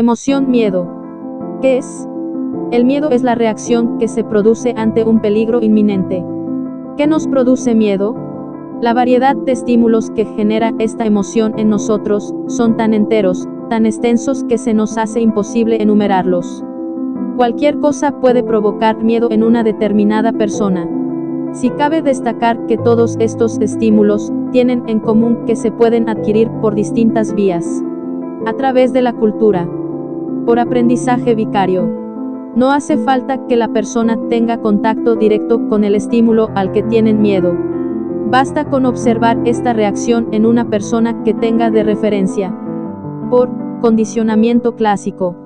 Emoción miedo. ¿Qué es? El miedo es la reacción que se produce ante un peligro inminente. ¿Qué nos produce miedo? La variedad de estímulos que genera esta emoción en nosotros son tan enteros, tan extensos que se nos hace imposible enumerarlos. Cualquier cosa puede provocar miedo en una determinada persona. Si cabe destacar que todos estos estímulos tienen en común que se pueden adquirir por distintas vías. A través de la cultura. Por aprendizaje vicario. No hace falta que la persona tenga contacto directo con el estímulo al que tienen miedo. Basta con observar esta reacción en una persona que tenga de referencia. Por condicionamiento clásico.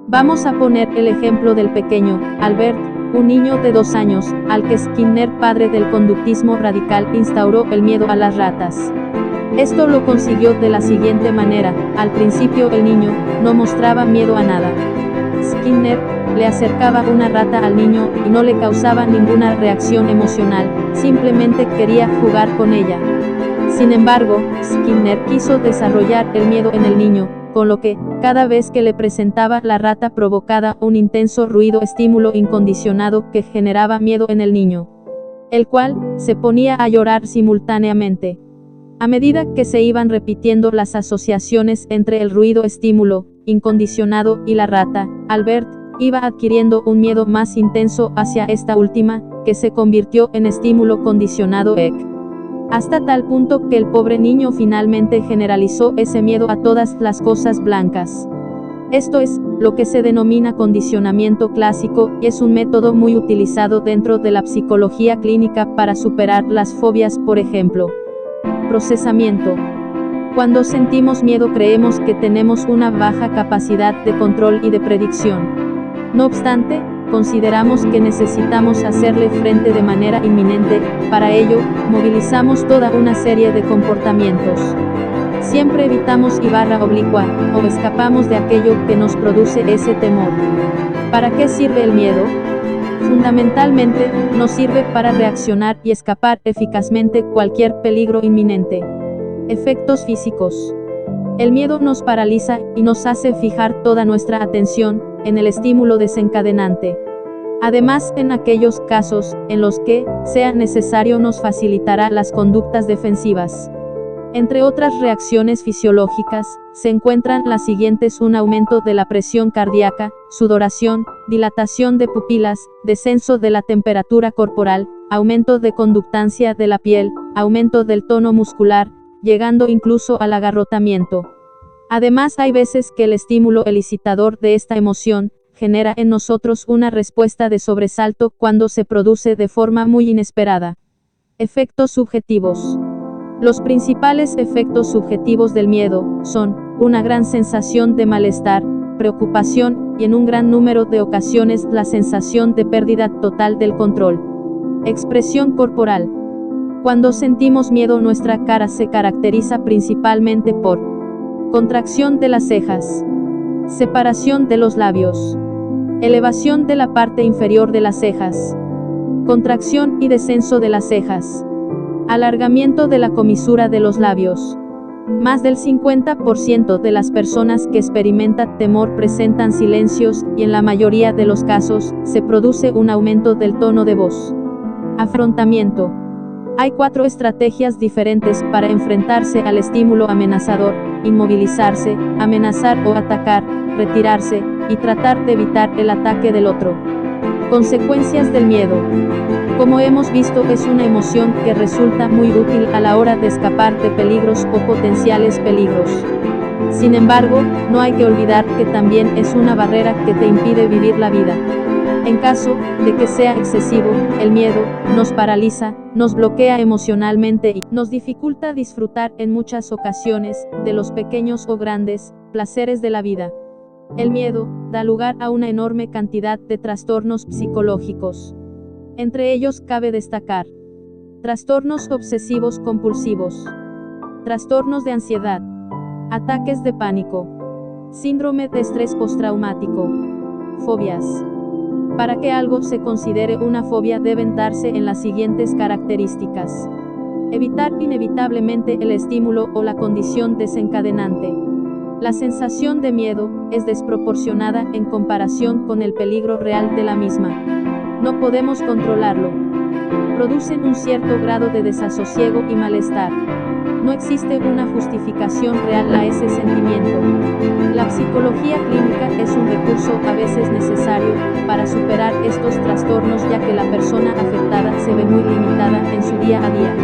Vamos a poner el ejemplo del pequeño Albert, un niño de 2 años, al que Skinner, padre del conductismo radical, instauró el miedo a las ratas. Esto lo consiguió de la siguiente manera: al principio el niño no mostraba miedo a nada. Skinner le acercaba una rata al niño y no le causaba ninguna reacción emocional, simplemente quería jugar con ella. Sin embargo, Skinner quiso desarrollar el miedo en el niño, con lo que, cada vez que le presentaba la rata provocaba un intenso ruido, estímulo incondicionado que generaba miedo en el niño, el cual se ponía a llorar simultáneamente. A medida que se iban repitiendo las asociaciones entre el ruido estímulo incondicionado y la rata, Albert iba adquiriendo un miedo más intenso hacia esta última, que se convirtió en estímulo condicionado hasta tal punto que el pobre niño finalmente generalizó ese miedo a todas las cosas blancas. Esto es lo que se denomina condicionamiento clásico y es un método muy utilizado dentro de la psicología clínica para superar las fobias, por ejemplo. Procesamiento. Cuando sentimos miedo creemos que tenemos una baja capacidad de control y de predicción. No obstante, consideramos que necesitamos hacerle frente de manera inminente. Para ello, movilizamos toda una serie de comportamientos. Siempre evitamos oblicua, o escapamos de aquello que nos produce ese temor. ¿Para qué sirve el miedo? Fundamentalmente, nos sirve para reaccionar y escapar eficazmente cualquier peligro inminente. Efectos físicos. El miedo nos paraliza y nos hace fijar toda nuestra atención en el estímulo desencadenante. Además, en aquellos casos en los que sea necesario, nos facilitará las conductas defensivas. Entre otras reacciones fisiológicas, se encuentran las siguientes: un aumento de la presión cardíaca, sudoración, dilatación de pupilas, descenso de la temperatura corporal, aumento de conductancia de la piel, aumento del tono muscular, llegando incluso al agarrotamiento. Además, hay veces que el estímulo elicitador de esta emoción genera en nosotros una respuesta de sobresalto cuando se produce de forma muy inesperada. Efectos subjetivos. Los principales efectos subjetivos del miedo son una gran sensación de malestar, preocupación y en un gran número de ocasiones la sensación de pérdida total del control. Expresión corporal. Cuando sentimos miedo, nuestra cara se caracteriza principalmente por contracción de las cejas, separación de los labios, elevación de la parte inferior de las cejas, contracción y descenso de las cejas, alargamiento de la comisura de los labios. Más del 50% de las personas que experimentan temor presentan silencios y en la mayoría de los casos se produce un aumento del tono de voz. Afrontamiento. Hay 4 estrategias diferentes para enfrentarse al estímulo amenazador: inmovilizarse, amenazar o atacar, retirarse, y tratar de evitar el ataque del otro. Consecuencias del miedo. Como hemos visto, es una emoción que resulta muy útil a la hora de escapar de peligros o potenciales peligros. Sin embargo, no hay que olvidar que también es una barrera que te impide vivir la vida. En caso de que sea excesivo, el miedo nos paraliza, nos bloquea emocionalmente y nos dificulta disfrutar en muchas ocasiones de los pequeños o grandes placeres de la vida. El miedo da lugar a una enorme cantidad de trastornos psicológicos. Entre ellos cabe destacar trastornos obsesivos compulsivos, trastornos de ansiedad, ataques de pánico, síndrome de estrés postraumático, fobias. Para que algo se considere una fobia deben darse en las siguientes características: evitar inevitablemente el estímulo o la condición desencadenante. La sensación de miedo es desproporcionada en comparación con el peligro real de la misma. No podemos controlarlo. Producen un cierto grado de desasosiego y malestar. No existe una justificación real a ese sentimiento. La psicología clínica es un recurso a veces necesario para superar estos trastornos, ya que la persona afectada se ve muy limitada en su día a día.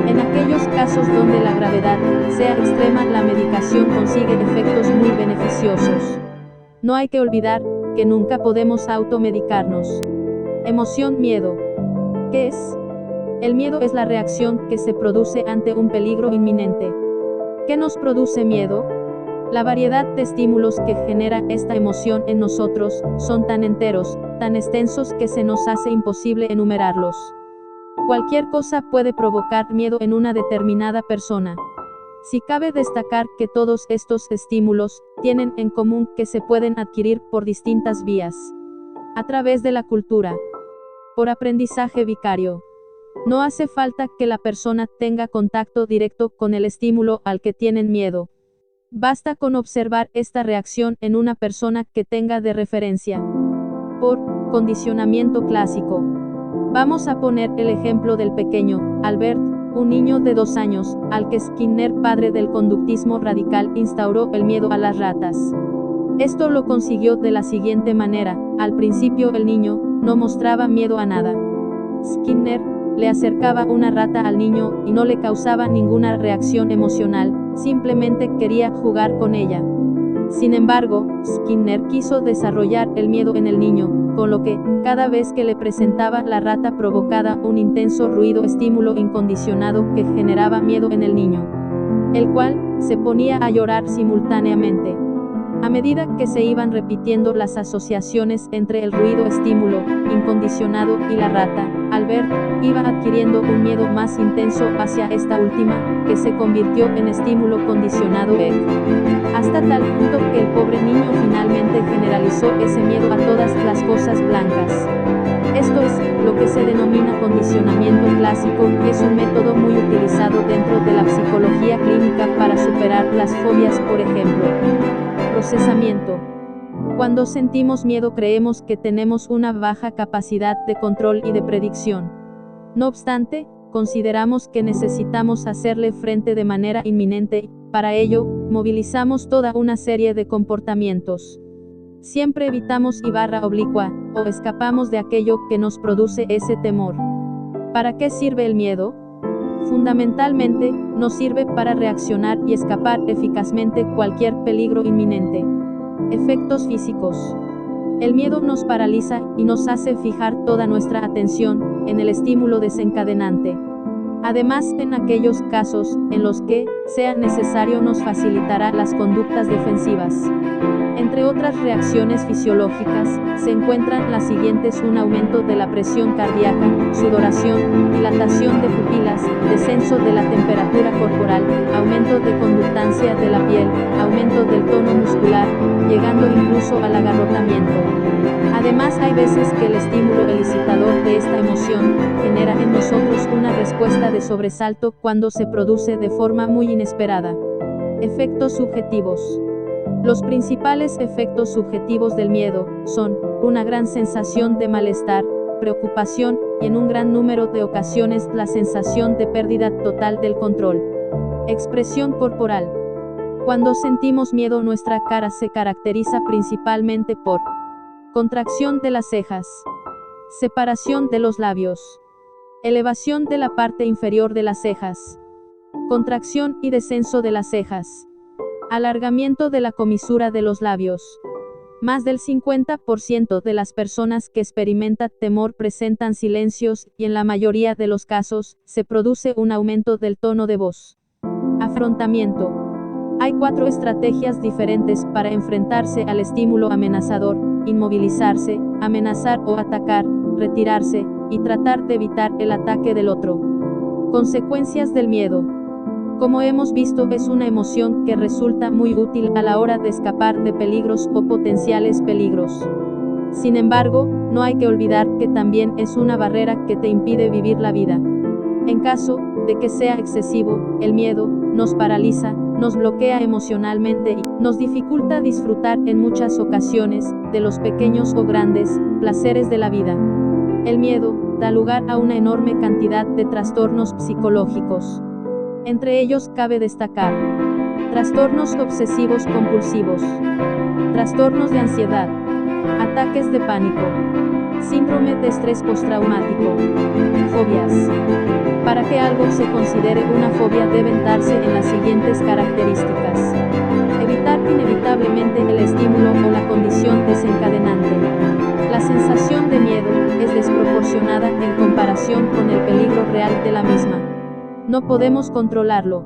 En aquellos casos donde la gravedad sea extrema, la medicación consigue efectos muy beneficiosos. No hay que olvidar que nunca podemos automedicarnos. Emoción miedo. ¿Qué es? El miedo es la reacción que se produce ante un peligro inminente. ¿Qué nos produce miedo? La variedad de estímulos que genera esta emoción en nosotros son tan enteros, tan extensos que se nos hace imposible enumerarlos. Cualquier cosa puede provocar miedo en una determinada persona. Si cabe destacar que todos estos estímulos tienen en común que se pueden adquirir por distintas vías. A través de la cultura. Por aprendizaje vicario. No hace falta que la persona tenga contacto directo con el estímulo al que tienen miedo. Basta con observar esta reacción en una persona que tenga de referencia. Por condicionamiento clásico. Vamos a poner el ejemplo del pequeño Albert, un niño de 2 años, al que Skinner, padre del conductismo radical, instauró el miedo a las ratas. Esto lo consiguió de la siguiente manera: al principio el niño no mostraba miedo a nada. Skinner le acercaba una rata al niño y no le causaba ninguna reacción emocional, simplemente quería jugar con ella. Sin embargo, Skinner quiso desarrollar el miedo en el niño, con lo que, cada vez que le presentaba la rata provocaba un intenso ruido, estímulo incondicionado que generaba miedo en el niño, el cual se ponía a llorar simultáneamente. A medida que se iban repitiendo las asociaciones entre el ruido estímulo incondicionado y la rata, Albert iba adquiriendo un miedo más intenso hacia esta última, que se convirtió en estímulo condicionado hasta tal punto que el pobre niño finalmente generalizó ese miedo a todas las cosas blancas. Esto es lo que se denomina condicionamiento clásico, y es un método muy utilizado dentro de la psicología clínica para superar las fobias, por ejemplo. Procesamiento. Cuando sentimos miedo creemos que tenemos una baja capacidad de control y de predicción. No obstante, consideramos que necesitamos hacerle frente de manera inminente y, para ello, movilizamos toda una serie de comportamientos. Siempre evitamos oblicua, o escapamos de aquello que nos produce ese temor. ¿Para qué sirve el miedo? Fundamentalmente, nos sirve para reaccionar y escapar eficazmente cualquier peligro inminente. Efectos físicos. El miedo nos paraliza y nos hace fijar toda nuestra atención en el estímulo desencadenante. Además, en aquellos casos en los que sea necesario, nos facilitará las conductas defensivas. Entre otras reacciones fisiológicas, se encuentran las siguientes: un aumento de la presión cardíaca, sudoración, dilatación de pupilas, descenso de la temperatura corporal, aumento de conductancia de la piel, aumento del tono muscular, llegando incluso al agarrotamiento. Además, hay veces que el estímulo elicitador de esta emoción genera en nosotros una respuesta de sobresalto cuando se produce de forma muy inesperada. Efectos subjetivos. Los principales efectos subjetivos del miedo son una gran sensación de malestar, preocupación y, en un gran número de ocasiones, la sensación de pérdida total del control. Expresión corporal. Cuando sentimos miedo, nuestra cara se caracteriza principalmente por contracción de las cejas, separación de los labios, elevación de la parte inferior de las cejas, contracción y descenso de las cejas, alargamiento de la comisura de los labios. Más del 50% de las personas que experimentan temor presentan silencios y, en la mayoría de los casos, se produce un aumento del tono de voz. Afrontamiento. Hay 4 estrategias diferentes para enfrentarse al estímulo amenazador: inmovilizarse, amenazar o atacar, retirarse, y tratar de evitar el ataque del otro. Consecuencias del miedo. Como hemos visto, es una emoción que resulta muy útil a la hora de escapar de peligros o potenciales peligros. Sin embargo, no hay que olvidar que también es una barrera que te impide vivir la vida. En caso de que sea excesivo, el miedo nos paraliza, nos bloquea emocionalmente y nos dificulta disfrutar en muchas ocasiones de los pequeños o grandes placeres de la vida. El miedo da lugar a una enorme cantidad de trastornos psicológicos. Entre ellos cabe destacar trastornos obsesivos compulsivos, trastornos de ansiedad, ataques de pánico, síndrome de estrés postraumático, fobias. Para que algo se considere una fobia deben darse en las siguientes características. Evitar inevitablemente el estímulo o la condición desencadenante. La sensación de miedo es desproporcionada en comparación con el peligro real de la misma. No podemos controlarlo.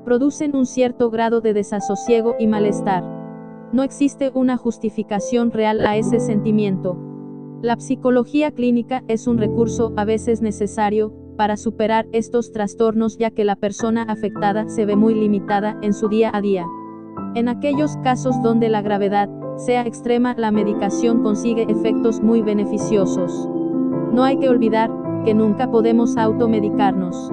Producen un cierto grado de desasosiego y malestar. No existe una justificación real a ese sentimiento. La psicología clínica es un recurso a veces necesario para superar estos trastornos, ya que la persona afectada se ve muy limitada en su día a día. En aquellos casos donde la gravedad sea extrema, la medicación consigue efectos muy beneficiosos. No hay que olvidar que nunca podemos automedicarnos.